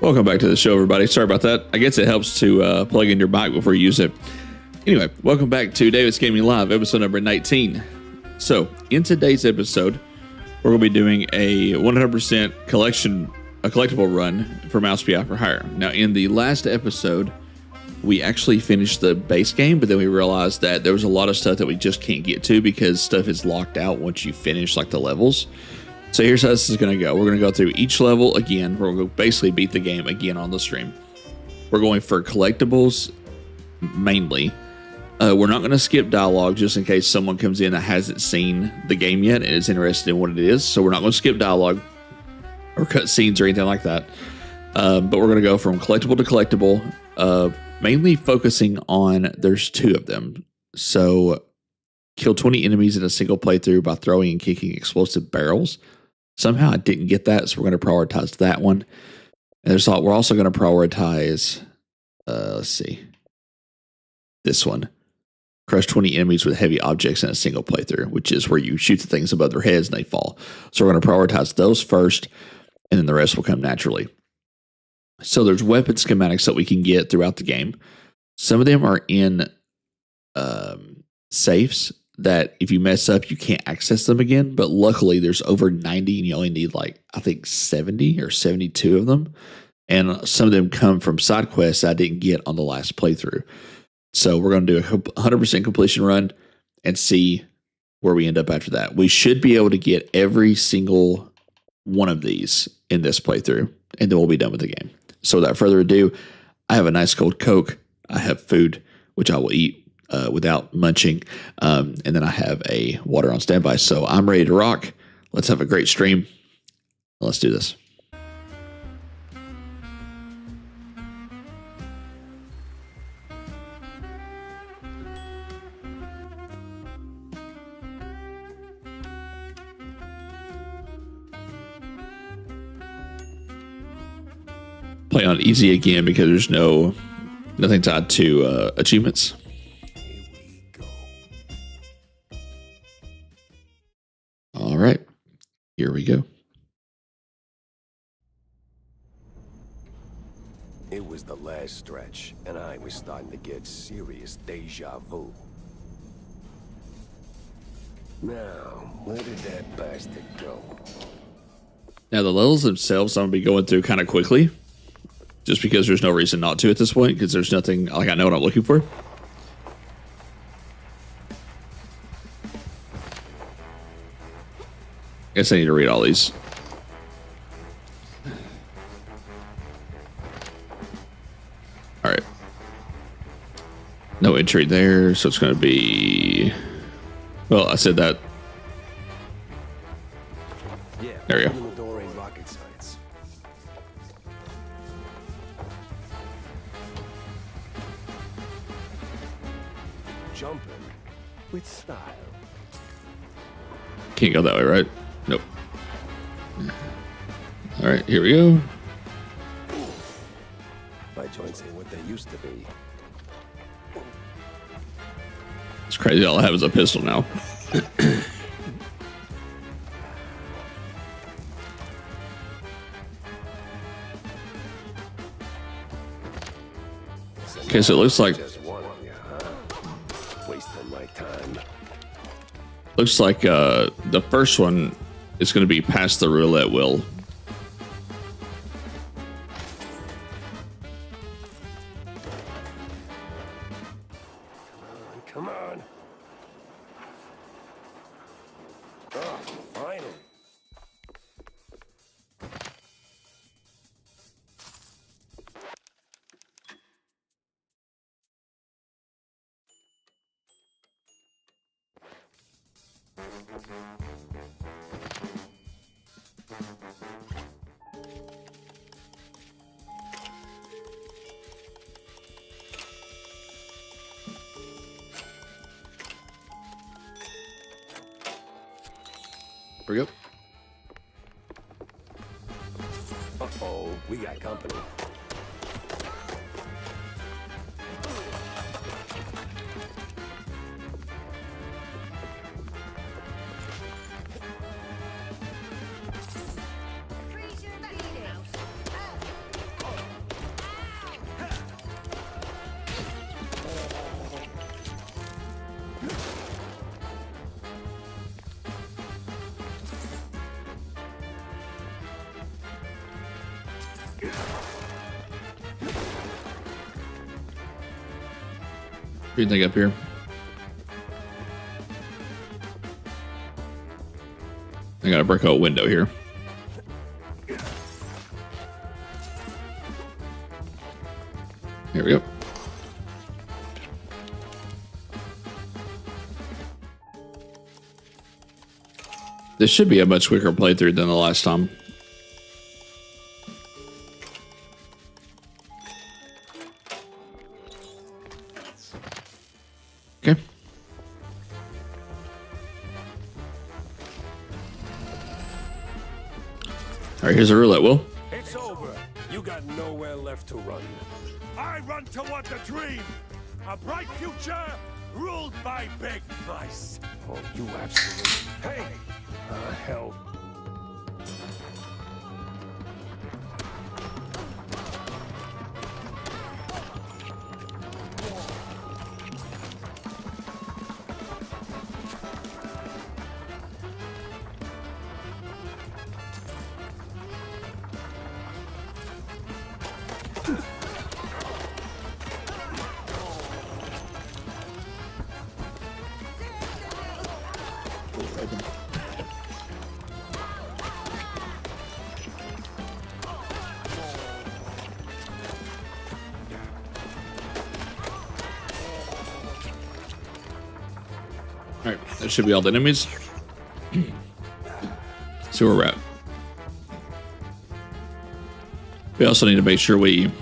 Welcome back to the show, everybody. Sorry about that. I guess it helps to plug in your mic before you use it. Anyway, welcome back to Davis Gaming Live, episode number 19. So, in today's episode, we're going to be doing a 100% collectible run for Mouse PI for Hire. Now, in the last episode, we actually finished the base game, but then we realized that there was a lot of stuff that we just can't get to because stuff is locked out once you finish like the levels. So here's how this is going to go. We're going to go through each level again. We're going to basically beat the game again on the stream. We're going for collectibles mainly. We're not going to skip dialogue just in case someone comes in that hasn't seen the game yet and is interested in what it is. So we're not going to skip dialogue or cut scenes or anything like that. But we're going to go from collectible to collectible, mainly focusing on, there's two of them. So kill 20 enemies in a single playthrough by throwing and kicking explosive barrels. Somehow I didn't get that, so we're going to prioritize that one. And we're also going to prioritize, let's see, this one. Crush 20 enemies with heavy objects in a single playthrough, which is where you shoot the things above their heads and they fall. So we're going to prioritize those first, and then the rest will come naturally. So there's weapon schematics that we can get throughout the game. Some of them are in safes that if you mess up, you can't access them again. But luckily, there's over 90, and you only need like, I think 70 or 72 of them. And some of them come from side quests I didn't get on the last playthrough. So we're going to do a 100% completion run and see where we end up after that. We should be able to get every single one of these in this playthrough, and then we'll be done with the game. So without further ado, I have a nice cold Coke. I have food, which I will eat without munching. And then I have a water on standby. So I'm ready to rock. Let's have a great stream. Let's do this. Play on easy again because there's nothing tied to achievements. All right, here we go. It was the last stretch, and I was starting to get serious deja vu. Now, where did that bastard go? Now, the levels themselves, I'm going to be going through kind of quickly, just because there's no reason not to at this point, because there's nothing, like I know what I'm looking for. I guess I need to read all these. All right. No entry there, so it's going to be... Well, I said that. Yeah, there we go. the door ain't rocket science. Jumping with style. Can't go that way, right? Nope. All right, here we go. My joints ain't what they used to be. It's crazy. All I have is a pistol now. Okay, so it looks like Just one of you, huh? Wasting my time. the first one is going to be past the roulette wheel. Come on. Oh, finally. Here we go. Uh-oh, we got company. Anything up here? I gotta break out a window here. Here we go. This should be a much quicker playthrough than the last time. Okay. All right, here's a roulette wheel. It's over. You got nowhere left to run. I run towards a dream. A bright future ruled by big mice. Oh, you absolutely... Hey! Hell. All right, that should be all the enemies. See where we're at. We also need to make sure we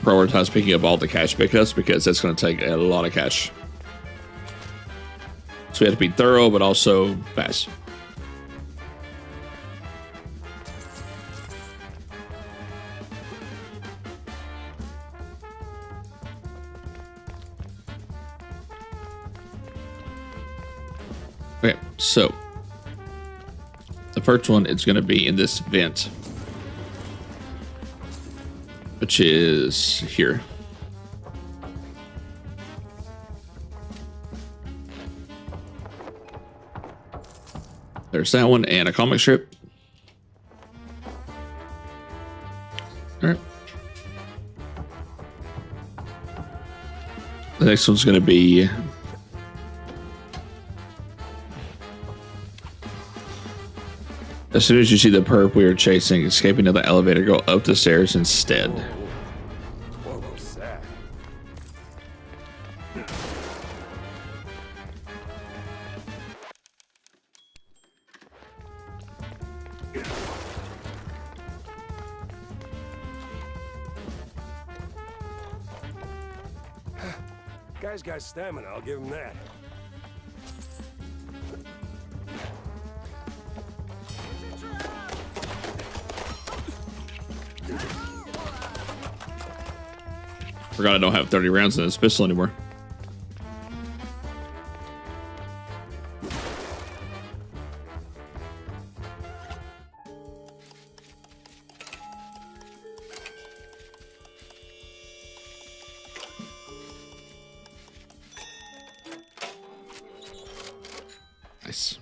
prioritize picking up all the cash pickups because that's going to take a lot of cash. So we have to be thorough, but also fast. Okay, so the first one is going to be in this vent, which is here. There's that one and a comic strip. All right. The next one's going to be as soon as you see the perp we are chasing, escaping to the elevator, go up the stairs instead. What was that? Guy's got stamina, I'll give him that. Forgot I don't have 30 rounds in this pistol anymore. Nice.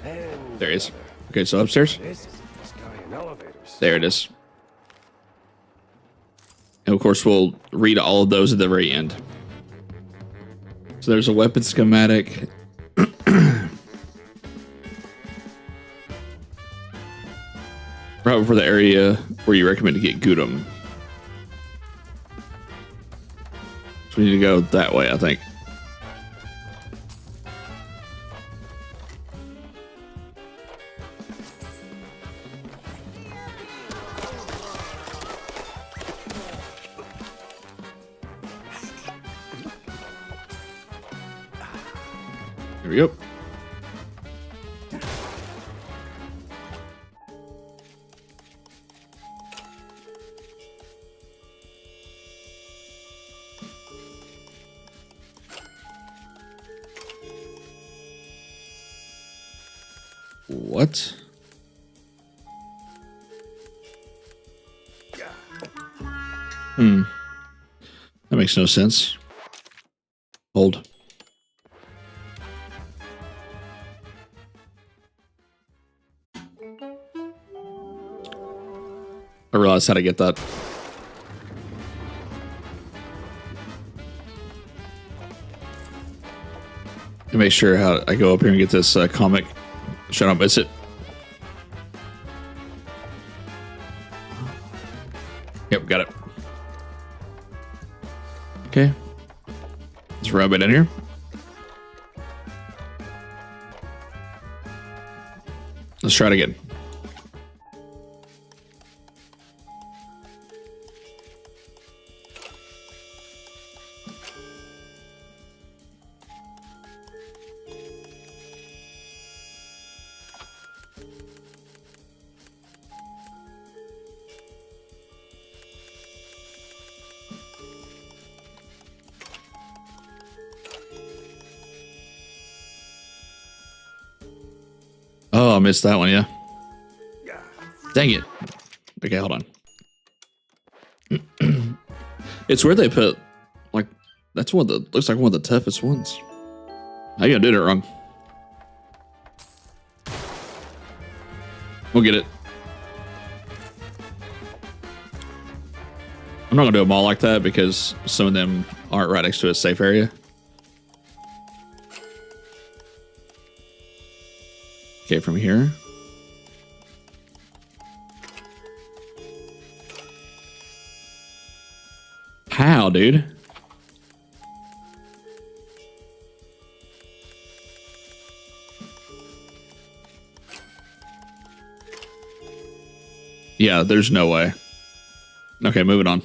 And There it is. Okay, so upstairs. this guy in elevators. There it is. And of course, we'll read all of those at the very end. So there's a weapon schematic. Right before the area where you recommend to get Gudum. So we need to go that way, I think. Here we go. What? That makes no sense. Hold. I realized how to get that. And make sure how I go up here and get this comic. Should I don't miss it. Yep, got it. Okay. Let's rub it in here. Let's try it again. Oh, I missed that one, yeah. Dang it. Okay, hold on. It's where they put, like, that's one of the, looks like one of the toughest ones. How you gonna do it wrong? We'll get it. I'm not gonna do them all like that because some of them aren't right next to a safe area. Okay, from here. How, dude? Yeah, there's no way. Okay, moving on.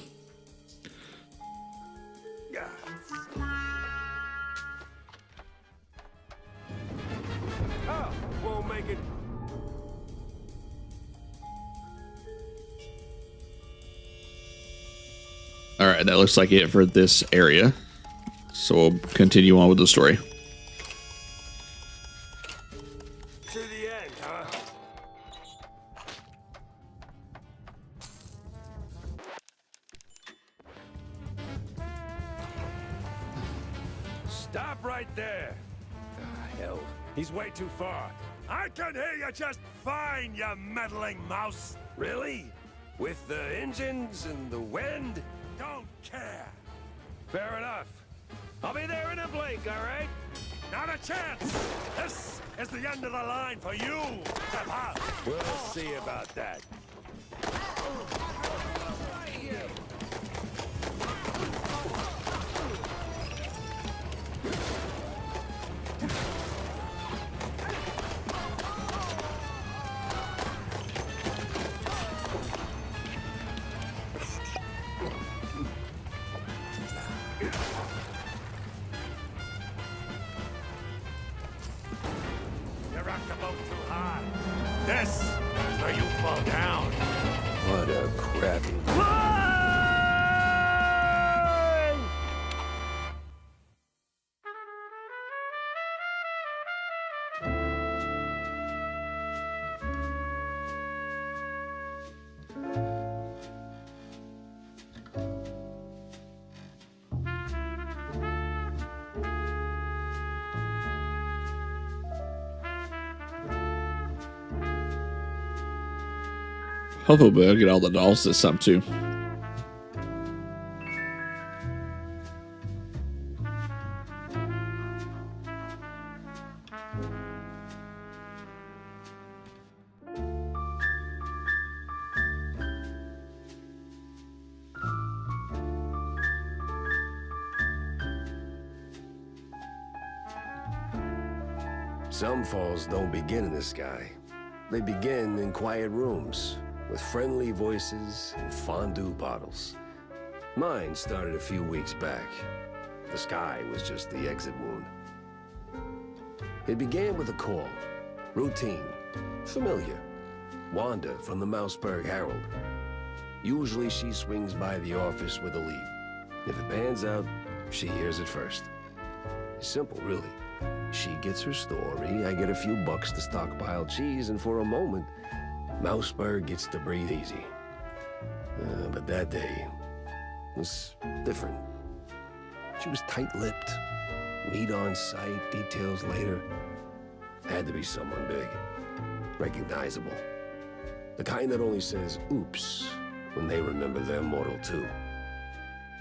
All right, that looks like it for this area. So we'll continue on with the story. To the end, huh? Stop right there. Hell, he's way too far. I can hear you just fine, you meddling mouse. Really? With the engines and the wind? Don't care. Fair enough. I'll be there in a blink, all right? Not a chance. This is the end of the line for you. We'll see about that. This is where you fall down. What a crappy... Hopefully we'll get all the dolls this time too. Some falls don't begin in the sky. They begin in quiet rooms, with friendly voices and fondue bottles. Mine started a few weeks back. The sky was just the exit wound. It began with a call. Routine. Familiar. Wanda from the Mouseburg Herald. Usually she swings by the office with a lead. If it pans out, she hears it first. It's simple, really. She gets her story, I get a few bucks to stockpile cheese, and for a moment, Mouseburg gets to breathe easy. But that day, was different. She was tight-lipped. Meat on sight, details later. Had to be someone big. Recognizable. The kind that only says, oops, when they remember their mortal too.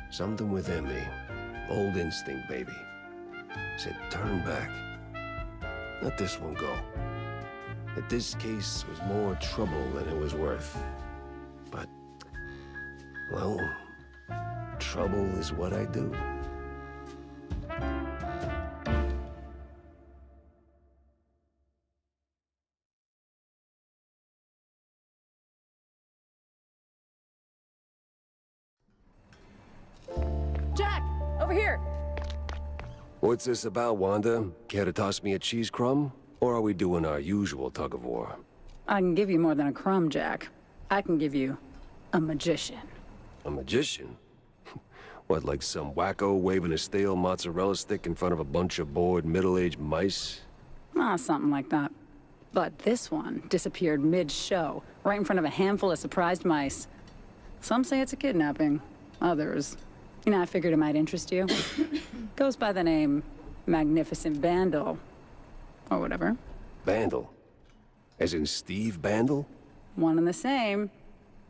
Something within me, old instinct, baby, said turn back. Let this one go. That this case was more trouble than it was worth. But, well, trouble is what I do. Jack, over here. What's this about, Wanda? Care to toss me a cheese crumb? Or are we doing our usual tug-of-war? I can give you more than a crumb, Jack. I can give you a magician. A magician? What, like some wacko waving a stale mozzarella stick in front of a bunch of bored middle-aged mice? Something like that. But this one disappeared mid-show, right in front of a handful of surprised mice. Some say it's a kidnapping. Others, I figured it might interest you. Goes by the name Magnificent Vandal. Or whatever. Bandle? As in Steve Bandle? One and the same.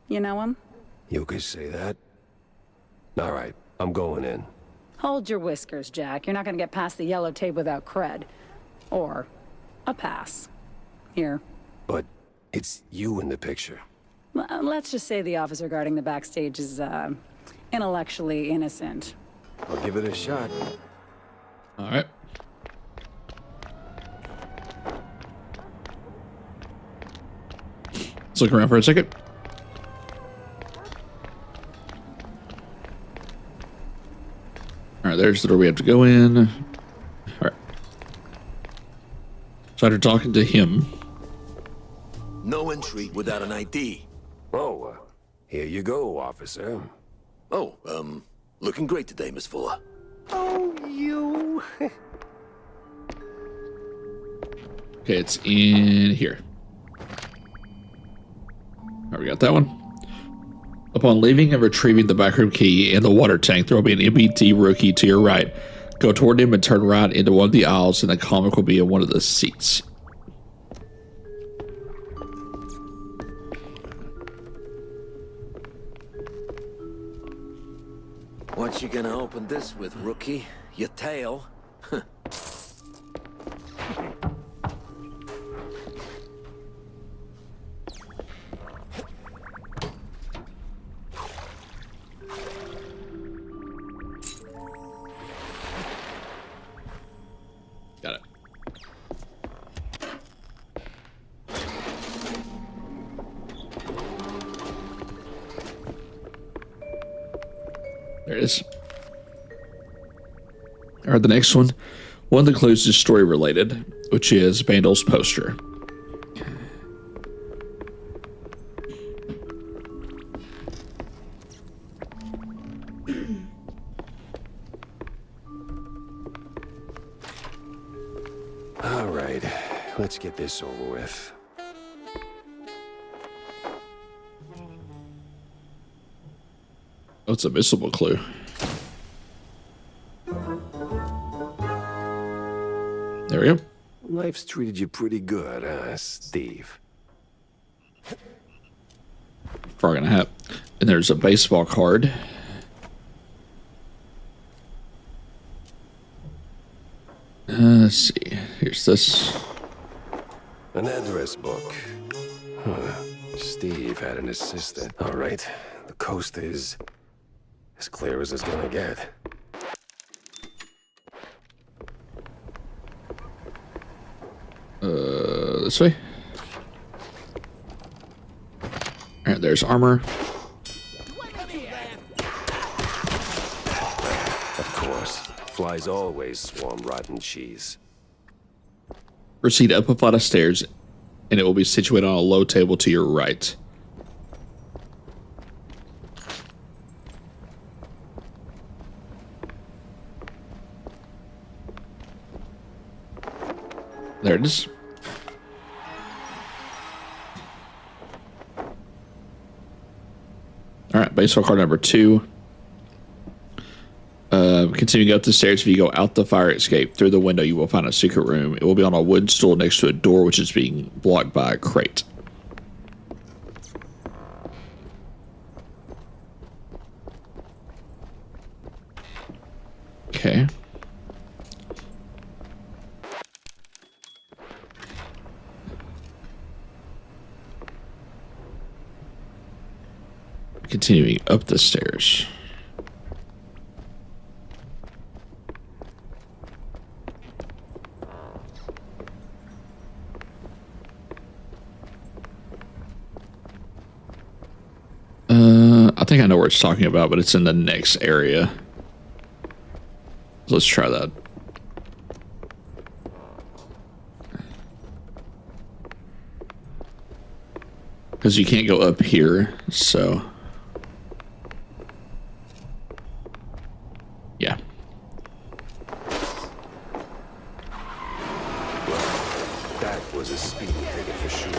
You know him? You could say that. All right, I'm going in. Hold your whiskers, Jack. You're not gonna get past the yellow tape without cred. Or a pass. Here. But it's you in the picture. Let's just say the officer guarding the backstage is, intellectually innocent. I'll give it a shot. All right. Let's look around for a second. All right, there's the door we have to go in. All right. So after talking to him, No entry without an ID. Oh, here you go, officer. Oh, looking great today, Miss Fuller. Oh, you... okay, it's in here. All right, we got that one. Upon leaving and retrieving the backroom key in the water tank, there will be an MBT rookie to your right. Go toward him and turn right into one of the aisles, and the comic will be in one of the seats. What you gonna open this with, rookie? Your tail? Got it. There it is. All right, the next one. One of the clues is story related, which is Vandal's poster. All right, let's get this over with. Oh, it's a missable clue. There we go. Life's treated you pretty good, Steve? Frog and a hat. And there's a baseball card. Let's see. Here's this. An address book. Huh. Steve had an assistant. All right, the coast is as clear as it's gonna get. This way. All right, there's armor. Of course, flies always swarm rotten cheese. Proceed up a flight of stairs, and it will be situated on a low table to your right. There it is. All right, baseball card number 2. Continuing up the stairs, if you go out the fire escape through the window, you will find a secret room. It will be on a wooden stool next to a door, which is being blocked by a crate. Okay. Continuing up the stairs. I think I know where it's talking about, but it's in the next area. Let's try that. Because you can't go up here, so... yeah. That was a speeding ticket for sure.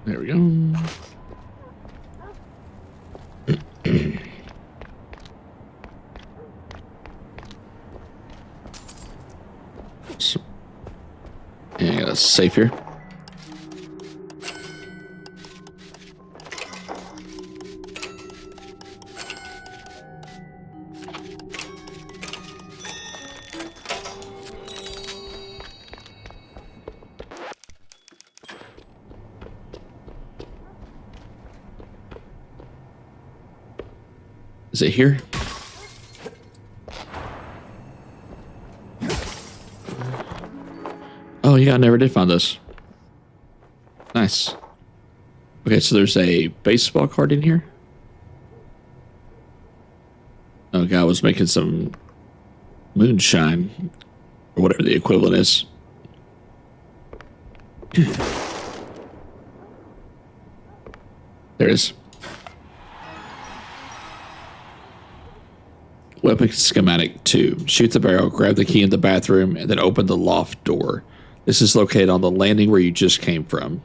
There we go. So, yeah, I got a safe here. Is it here? Oh yeah, I never did find this. Nice. Okay, so there's a baseball card in here. Oh, guy was making some moonshine, or whatever the equivalent is. There it is. Weapon schematic 2. Shoot the barrel, grab the key in the bathroom, and then open the loft door. This is located on the landing where you just came from.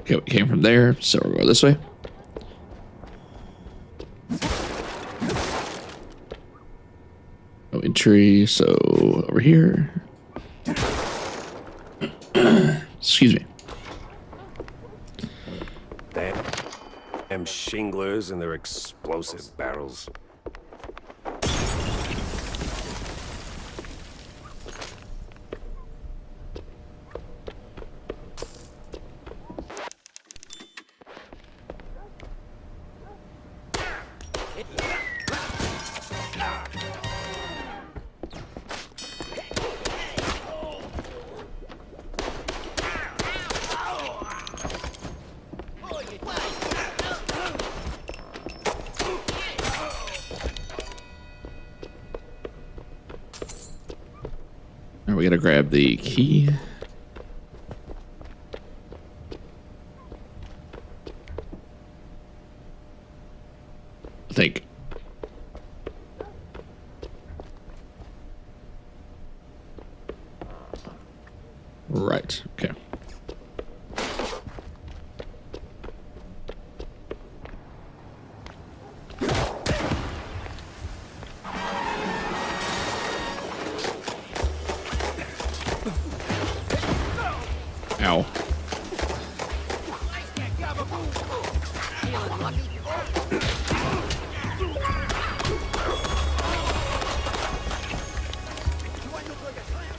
Okay, we came from there, so we'll go this way. No entry, so over here. Excuse me. Damn shinglers and their explosive barrels. Now we gotta grab the key. I think. Right, okay. Ow.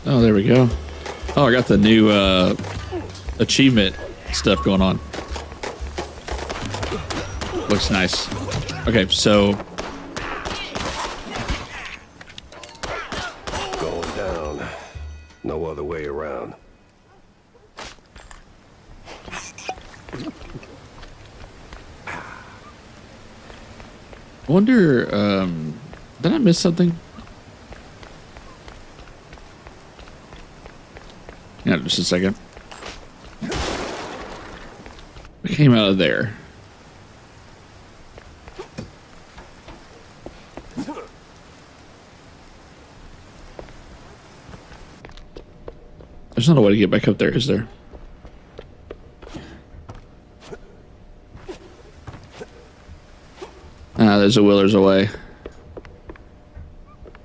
Oh, there we go. Oh, I got the new achievement stuff going on. Looks nice. Okay, so Going down. No other way around. I wonder, did I miss something? Yeah, just a second. We came out of there. There's not a way to get back up there, is there? Ah, there's a Willer's away.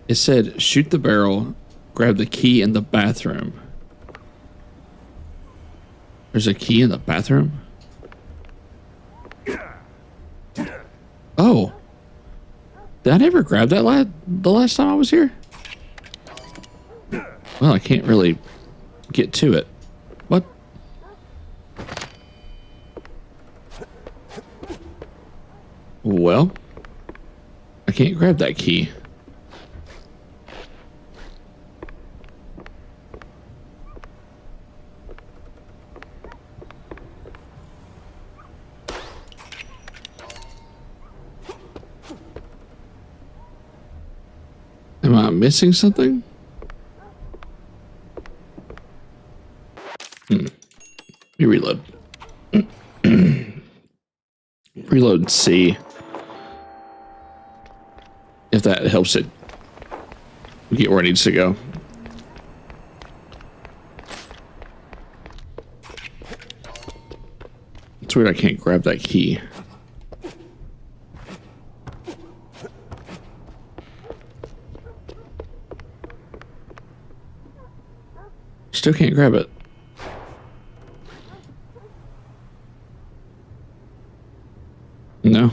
It said, shoot the barrel, grab the key in the bathroom. There's a key in the bathroom? Oh. Did I never grab that the last time I was here? Well, I can't really get to it. What? Well, I can't grab that key. Am I missing something? Let me reload. Reload and see if that helps it get where it needs to go. It's weird I can't grab that key. Still can't grab it. No,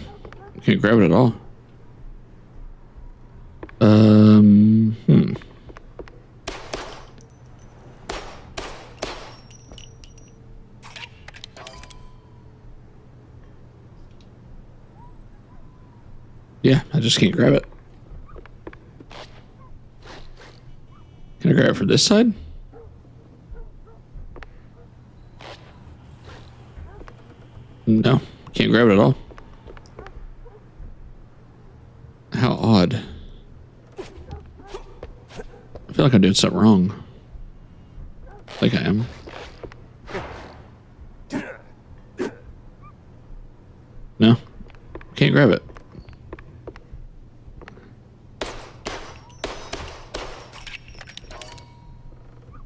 can't grab it at all. Yeah, I just can't grab it. Can I grab it from this side? No, can't grab it at all. How odd. I feel like I'm doing something wrong. I think I am. No, can't grab it.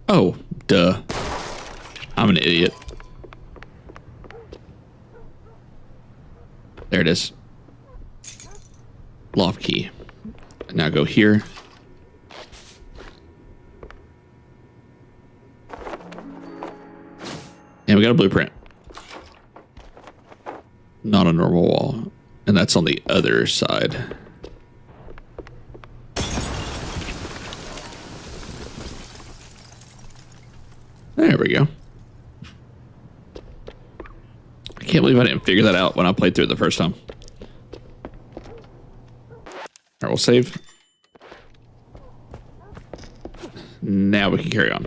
Oh, duh. I'm an idiot. There it is. Loft key. Now go here. And we got a blueprint. Not a normal wall. And that's on the other side. There we go. I can't believe I didn't figure that out when I played through it the first time. Alright, we'll save. Now we can carry on.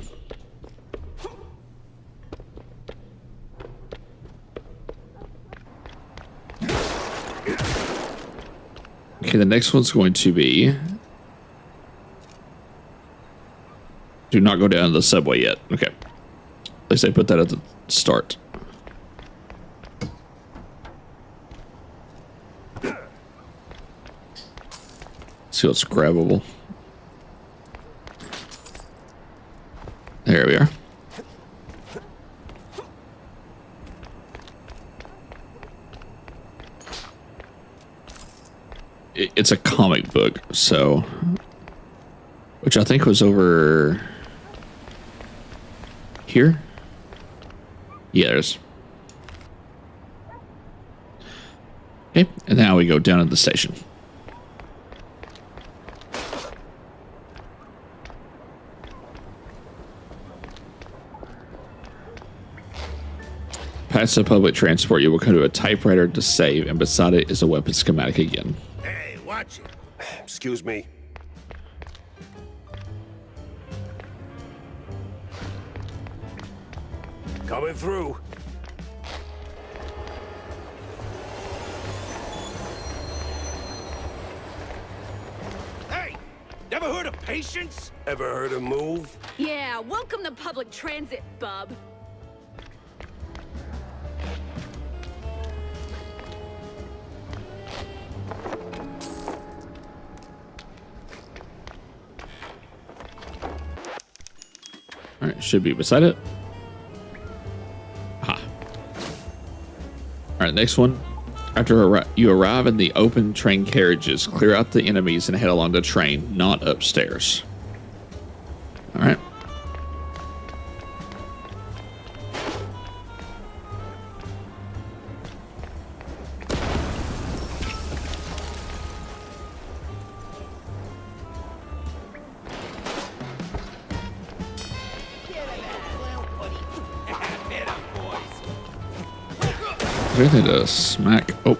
Okay, the next one's going to be... Do not go down the subway yet. Okay. At least I put that at the start. See what's grabbable. There we are. It's a comic book, so... Which I think was over... Here? Yeah, there's... Okay, and now we go down to the station. Past the public transport, you will come to a typewriter to save, and beside it is a weapon schematic again. Hey, watch it. Excuse me. Coming through. Hey, never heard of patience? Ever heard of move? Yeah, welcome to public transit, bub. All right, should be beside it. Ha. All right, next one. After you arrive in the open train carriages, clear out the enemies and head along the train, not upstairs. All right. Is there anything to smack? Oh,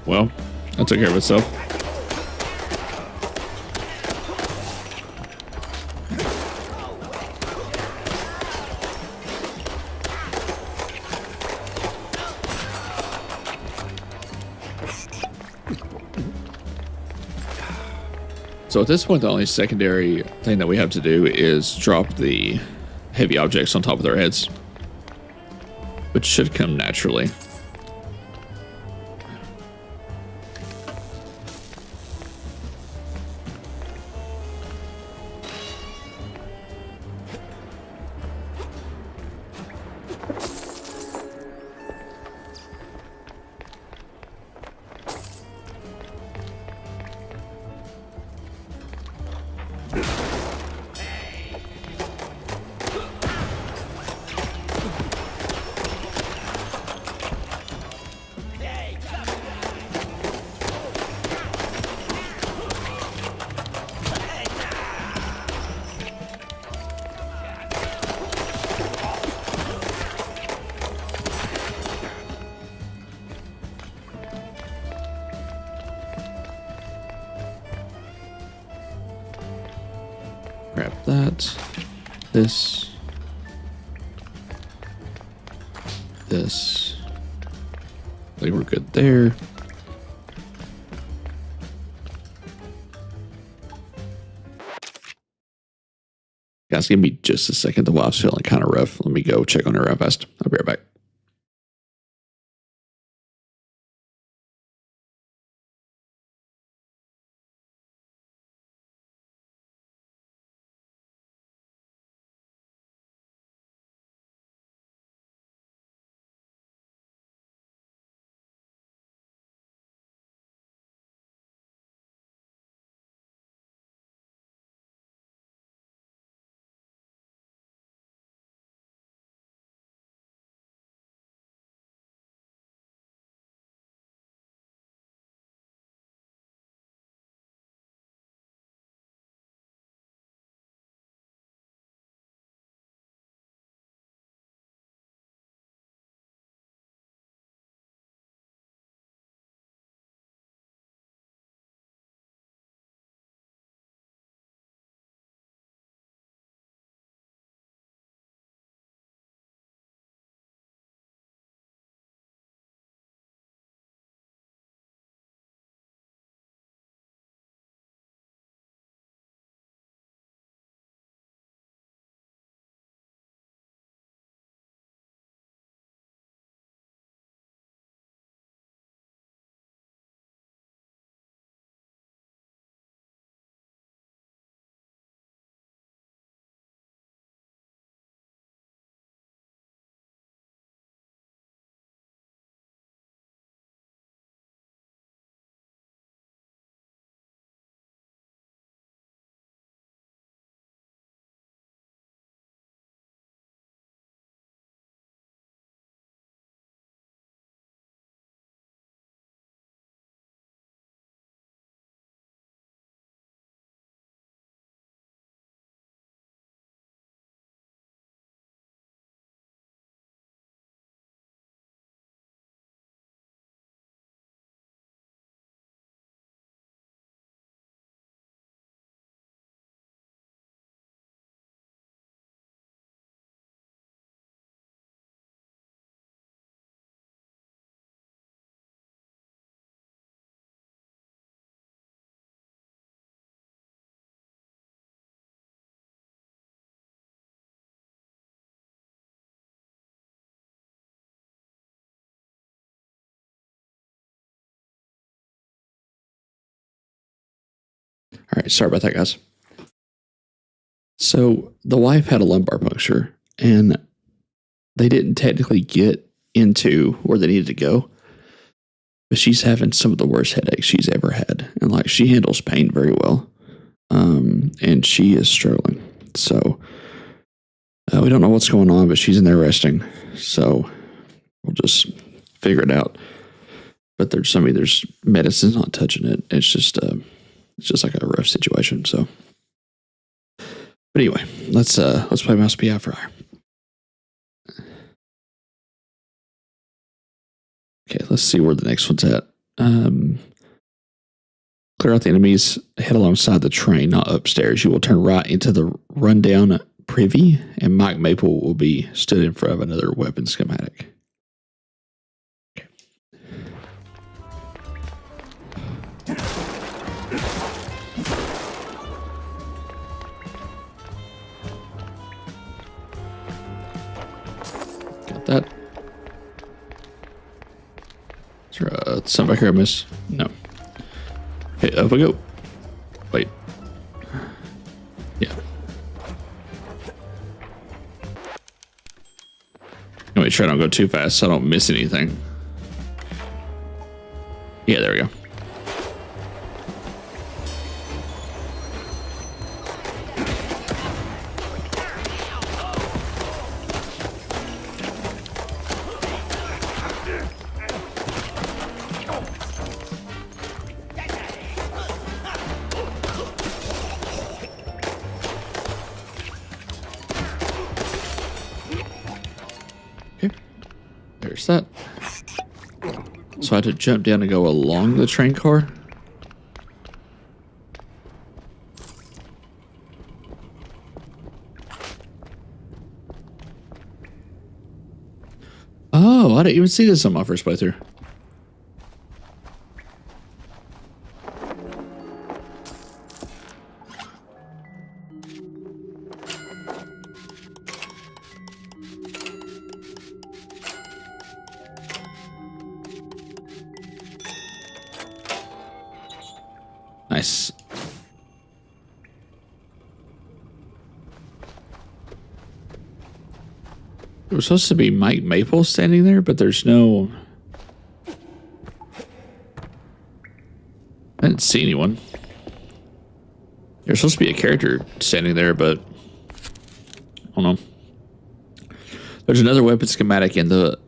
well, that took care of itself. So at this point, the only secondary thing that we have to do is drop the heavy objects on top of their heads, which should come naturally. Grab that. This. I think we're good there. Guys, give me just a second. The wife's feeling kind of rough. Let me go check on her real fast. I'll be right back. All right, sorry about that, guys. So the wife had a lumbar puncture, and they didn't technically get into where they needed to go, but she's having some of the worst headaches she's ever had. And like, she handles pain very well. And she is struggling. So we don't know what's going on, but she's in there resting. So we'll just figure it out. But there's medicine's not touching it. It's just like a rough situation. So, but anyway, let's play Mouse PI for Hire. Okay, let's see where the next one's at. Clear out the enemies, head alongside the train, not upstairs. You will turn right into the rundown privy, and Mike Maple will be stood in front of another weapon schematic. Okay. Got that. Is there something back here I miss? No. Okay, up we go. Wait. Yeah. Let me try not to go too fast so I don't miss anything. Yeah, there we go. There's that. So I had to jump down and go along the train car. Oh, I didn't even see this on my first playthrough. Nice. There was supposed to be Mike Maple standing there, but there's no... I didn't see anyone. There's supposed to be a character standing there, but... I don't know. There's another weapon schematic in the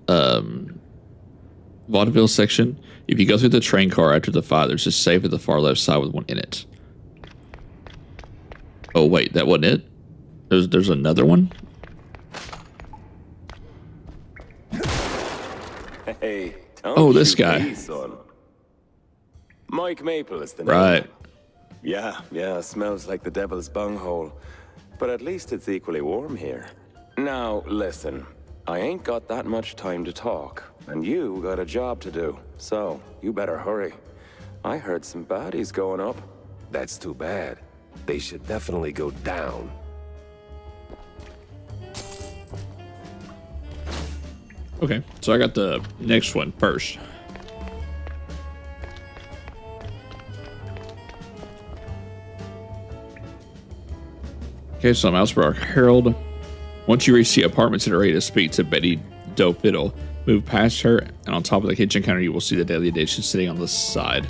vaudeville section. If you go through the train car after the fight, there's a safe at the far left side with one in it. Oh wait, that wasn't it? There's another one? Hey, oh, this guy. Me, son. Mike Maple is the name. Right. Yeah, smells like the devil's bunghole. But at least it's equally warm here. Now, listen. I ain't got that much time to talk, and you got a job to do. So, you better hurry. I heard some baddies going up. That's too bad. They should definitely go down. Okay, so I got the next one first. Okay, so Mousebrook Herald. Once you reach the apartments and are ready to speak to Betty Doe Fiddle, move past her, and on top of the kitchen counter, you will see the daily edition sitting on the side.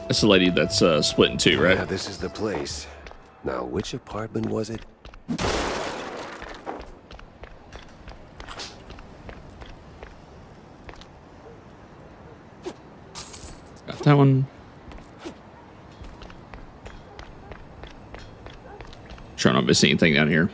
That's the lady that's split in two, right? Yeah, this is the place. Now, which apartment was it? Got that one. Trying not to miss anything down here.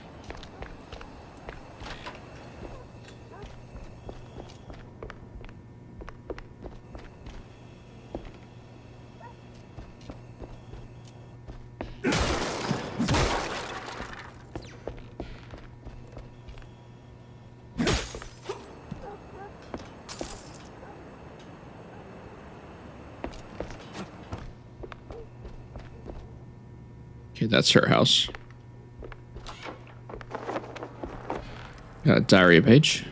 Okay, that's her house. Got a diary page.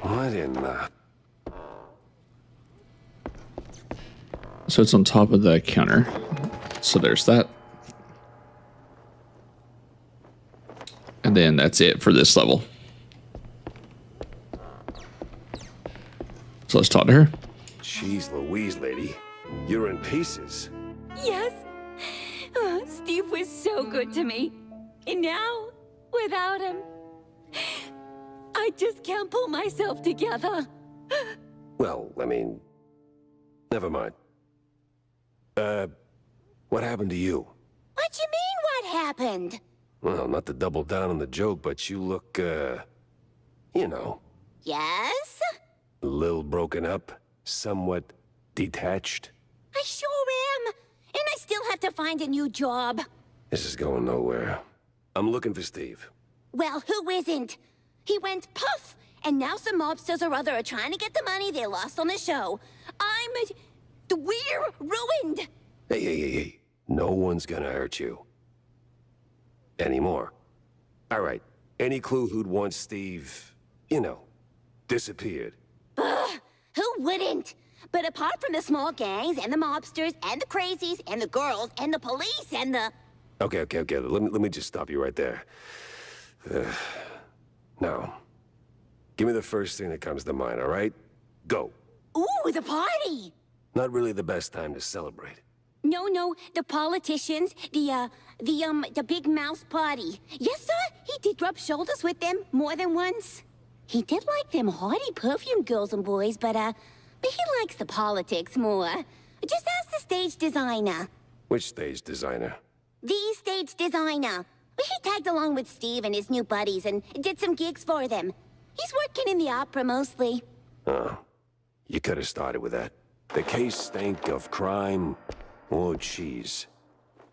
What in the... So it's on top of the counter. So there's that. And then that's it for this level. So let's talk to her. Jeez Louise, lady. You're in pieces. Yes. Oh, Steve was so good to me. And now, without him, I just can't pull myself together. Well, I mean... Never mind. What happened to you? What you mean, what happened? Well, not to double down on the joke, but you look, you know, Yes? a little broken up, somewhat detached. I sure am. And I still have to find a new job. This is going nowhere. I'm looking for Steve. Well, who isn't? He went puff, and now some mobsters or other are trying to get the money they lost on the show. We're ruined. Hey. No one's gonna hurt you. Anymore. All right. Any clue who'd want Steve, you know, disappeared? Who wouldn't? But apart from the small gangs and the mobsters and the crazies and the girls and the police and the... Okay. Let me just stop you right there. Now, give me the first thing that comes to mind, all right? Go. Ooh, the party! Not really the best time to celebrate. No, the politicians, the big mouse party. Yes, sir, he did rub shoulders with them more than once. He did like them haughty perfume girls and boys, but he likes the politics more. Just ask the stage designer. Which stage designer? The stage designer. He tagged along with Steve and his new buddies and did some gigs for them. He's working in the opera mostly. Oh, you could have started with that. The case stank of crime or cheese.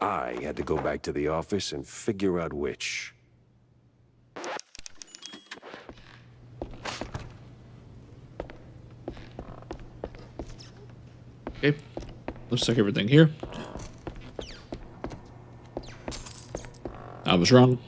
I had to go back to the office and figure out which. Okay. Looks like everything here. I was wrong.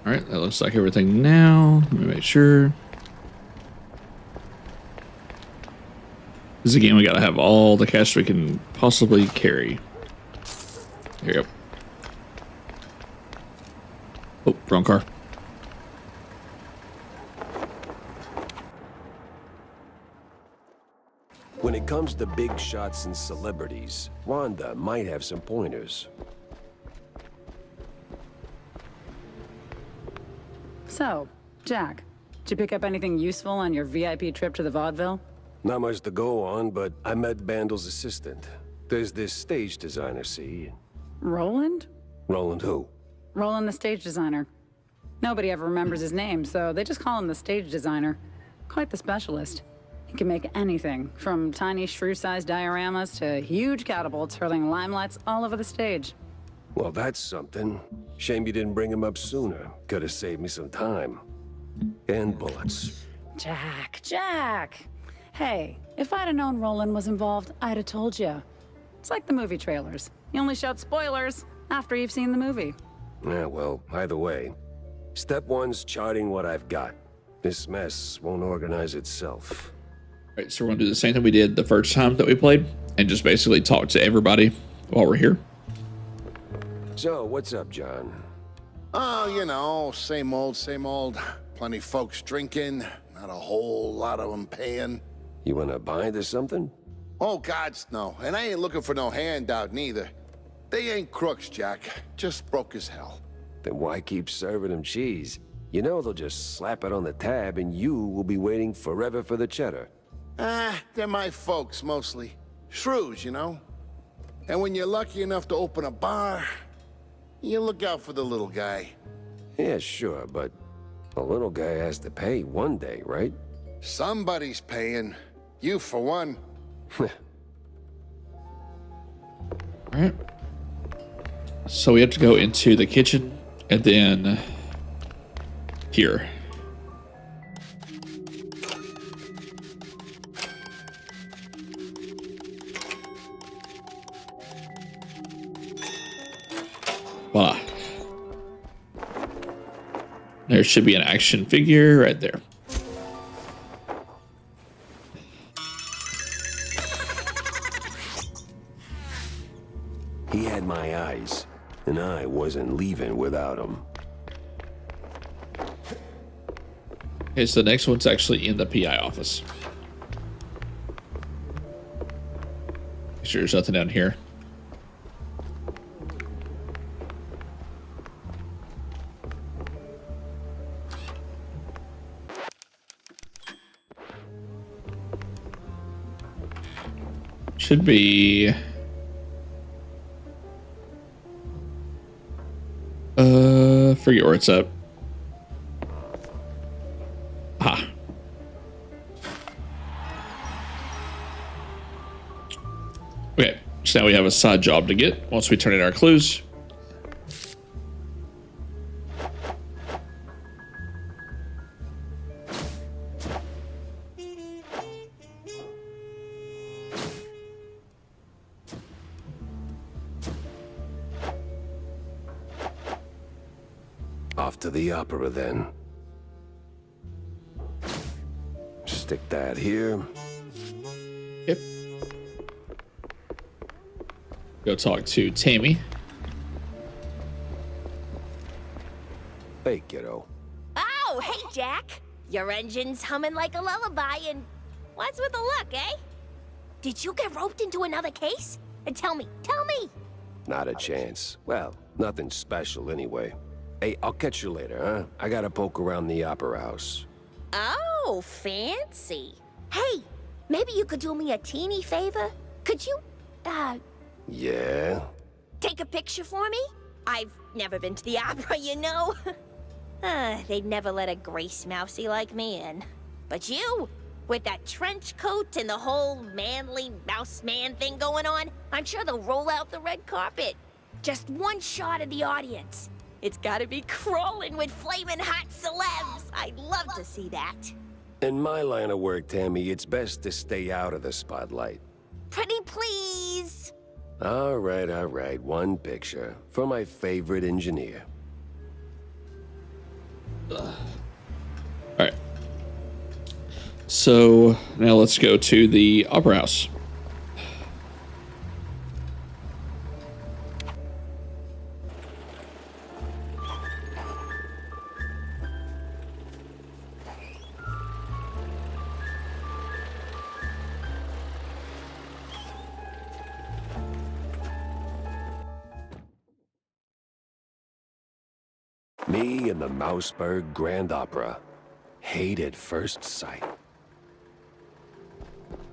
All right, that looks like everything now. Let me make sure. This again, we gotta have all the cash we can possibly carry. There you go. Oh, wrong car. When it comes to big shots and celebrities, Rhonda might have some pointers. So, Jack, did you pick up anything useful on your VIP trip to the vaudeville? Not much to go on, but I met Bandle's assistant. There's this stage designer, see? Roland? Roland who? Roland, the stage designer. Nobody ever remembers his name, so they just call him the stage designer. Quite the specialist. He can make anything, from tiny shrew-sized dioramas to huge catapults hurling limelights all over the stage. Well, that's something. Shame you didn't bring him up sooner. Could have saved me some time. And bullets. Jack! Hey, if I'd have known Roland was involved, I'd have told you. It's like the movie trailers. You only shout spoilers after you've seen the movie. Yeah, well, either way. Step one's charting what I've got. This mess won't organize itself. All right, so we're gonna do the same thing we did the first time that we played, and just basically talk to everybody while we're here. So, what's up, John? Oh, you know, same old. Plenty folks drinking, not a whole lot of them paying. You wanna bind or something? Oh, gods, no. And I ain't looking for no handout, neither. They ain't crooks, Jack. Just broke as hell. Then why keep serving them cheese? You know they'll just slap it on the tab and you will be waiting forever for the cheddar. They're my folks, mostly. Shrews, you know? And when you're lucky enough to open a bar, you look out for the little guy. Yeah, sure, but the little guy has to pay one day, right? Somebody's paying. You, for one. All right. So we have to go into the kitchen and then here. Voila. There should be an action figure right there. He had my eyes, and I wasn't leaving without him. Okay, so the next one's actually in the PI office. Make sure there's nothing down here. Should be... forget where it's at. Ah. Okay, so now we have a side job to get once we turn in our clues. Off to the opera, then. Stick that here. Yep. Go talk to Tammy. Hey, kiddo. Oh, hey, Jack. Your engine's humming like a lullaby, and what's with the look, eh? Did you get roped into another case? And tell me. Not a chance. Well, nothing special anyway. Hey, I'll catch you later, huh? I gotta poke around the opera house. Oh, fancy. Hey, maybe you could do me a teeny favor? Could you, Yeah? take a picture for me? I've never been to the opera, you know. They'd never let a Grace Mousy like me in. But you, with that trench coat and the whole manly mouse man thing going on, I'm sure they'll roll out the red carpet. Just one shot of the audience. It's gotta be crawling with flaming hot celebs. I'd love to see that. In my line of work, Tammy, it's best to stay out of the spotlight. Pretty please. All right. One picture for my favorite engineer. All right. So now let's go to the opera house. Me and the Mouseburg Grand Opera. Hate at first sight.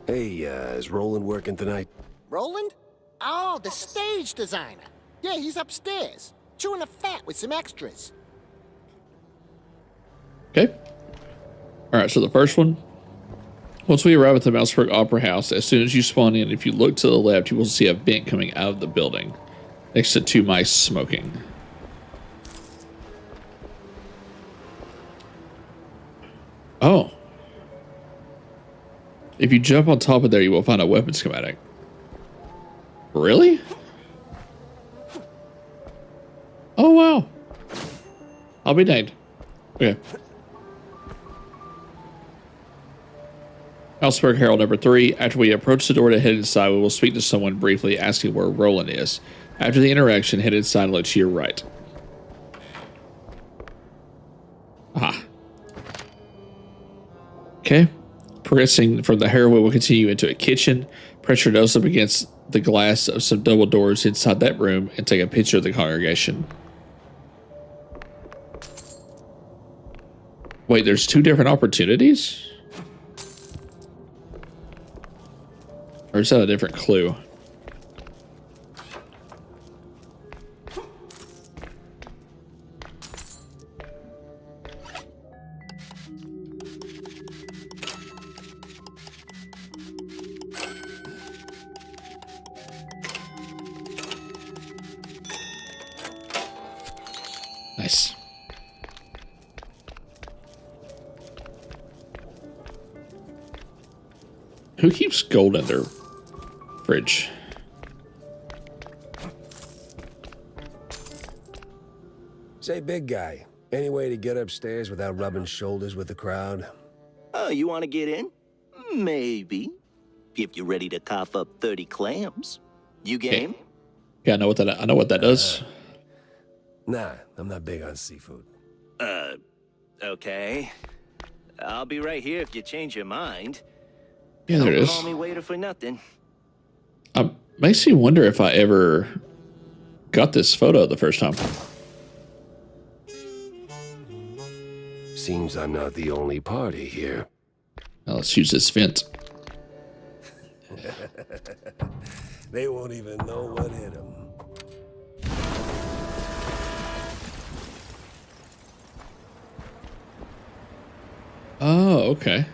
Hey, is Roland working tonight? Roland? Oh, the stage designer. Yeah, he's upstairs, chewing the fat with some extras. Okay. All right, so the first one. Once we arrive at the Mouseburg Opera House, as soon as you spawn in, if you look to the left, you will see a vent coming out of the building next to two mice smoking. Oh. If you jump on top of there, you will find a weapon schematic. Really? Oh, wow. I'll be danged. Okay. Mouseburg Herald number 3. After we approach the door to head inside, we will speak to someone briefly, asking where Roland is. After the interaction, head inside and look to your right. Aha. Okay. Progressing from the Herald, we will continue into a kitchen. Press your nose up against the glass of some double doors inside that room and take a picture of the congregation. Wait, there's 2 different opportunities? Or is that a different clue? Nice. Who keeps gold in their fridge? Say, big guy, any way to get upstairs without rubbing shoulders with the crowd? Oh, you want to get in? Maybe. If you're ready to cough up 30 clams. You game? Okay. Yeah, I know what that does. Nah, I'm not big on seafood. Okay. I'll be right here if you change your mind. Yeah, there it is. Don't call me waiter for nothing. Makes me wonder if I ever got this photo the first time. Seems I'm not the only party here. Now let's use this vent. They won't even know what hit them. Oh, okay.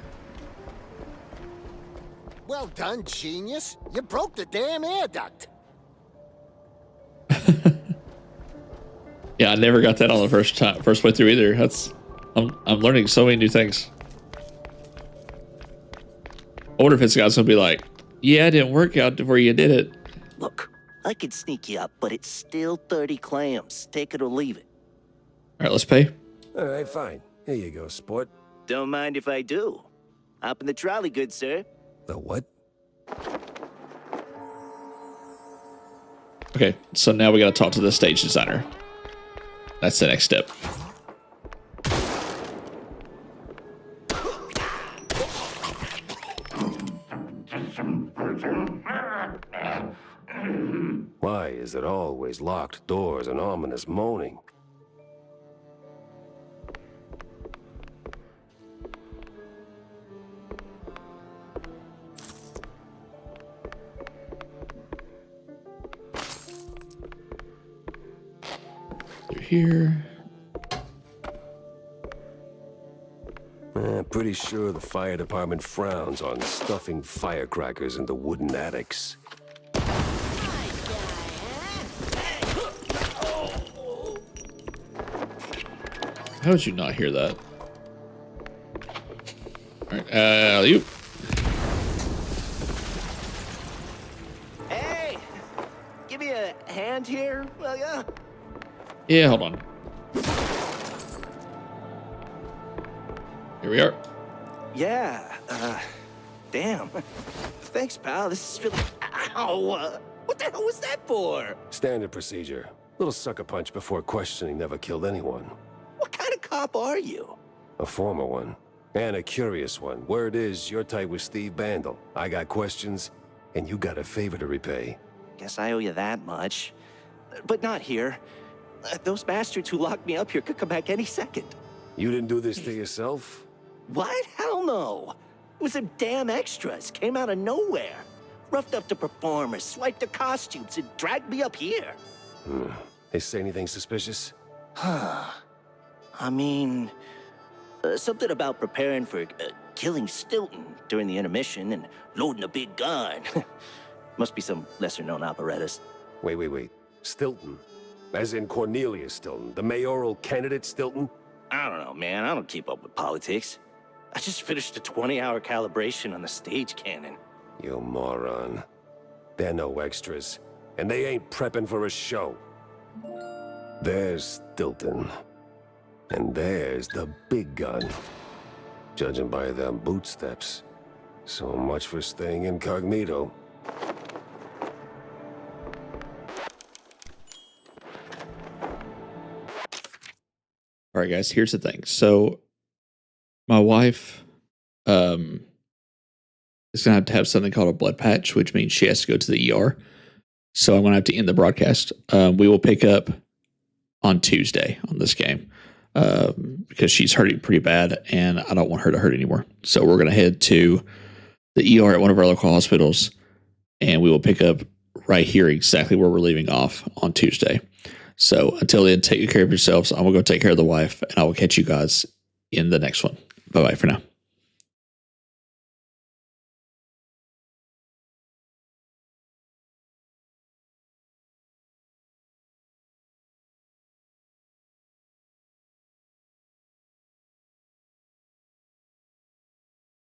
Well done, genius. You broke the damn air duct. Yeah, I never got that on the first way through either. I'm learning so many new things. I wonder if this guy's gonna be like, yeah, it didn't work out before you did it. Look, I could sneak you up, but it's still 30 clams. Take it or leave it. All right, let's pay. All right, fine. Here you go, sport. Don't mind if I do. Hop in the trolley, good sir. The what? Okay, so now we gotta talk to the stage designer. That's the next step. Why is it always locked doors and ominous moaning? Through here. Pretty sure the fire department frowns on stuffing firecrackers into wooden attics. How did you not hear that? All right, you. Hey! Give me a hand here, will ya? Yeah, hold on. Here we are. Yeah, damn. Thanks, pal. This is really... Ow! What the hell was that for? Standard procedure. Little sucker punch before questioning never killed anyone. What kind of cop are you? A former one. And a curious one. Word is, you're tight with Steve Bandle. I got questions, and you got a favor to repay. Guess I owe you that much. But not here. Those bastards who locked me up here could come back any second. You didn't do this to yourself? What? Hell no. It was them damn extras. Came out of nowhere. Roughed up the performers, swiped their costumes, and dragged me up here. They say anything suspicious? Huh. I mean, something about preparing for killing Stilton during the intermission and loading a big gun. Must be some lesser-known apparatus. Wait. Stilton? As in Cornelius Stilton, the mayoral candidate Stilton? I don't know, man. I don't keep up with politics. I just finished a 20-hour calibration on the stage cannon. You moron. They're no extras, and they ain't prepping for a show. There's Stilton. And there's the big gun. Judging by them bootsteps. So much for staying incognito. All right, guys, here's the thing. So my wife is going to have something called a blood patch, which means she has to go to the ER. So I'm going to have to end the broadcast. We will pick up on Tuesday on this game. because she's hurting pretty bad, and I don't want her to hurt anymore. So we're going to head to the ER at one of our local hospitals, and we will pick up right here exactly where we're leaving off on Tuesday. So until then, take care of yourselves. I'm going to go take care of the wife, and I will catch you guys in the next one. Bye-bye for now.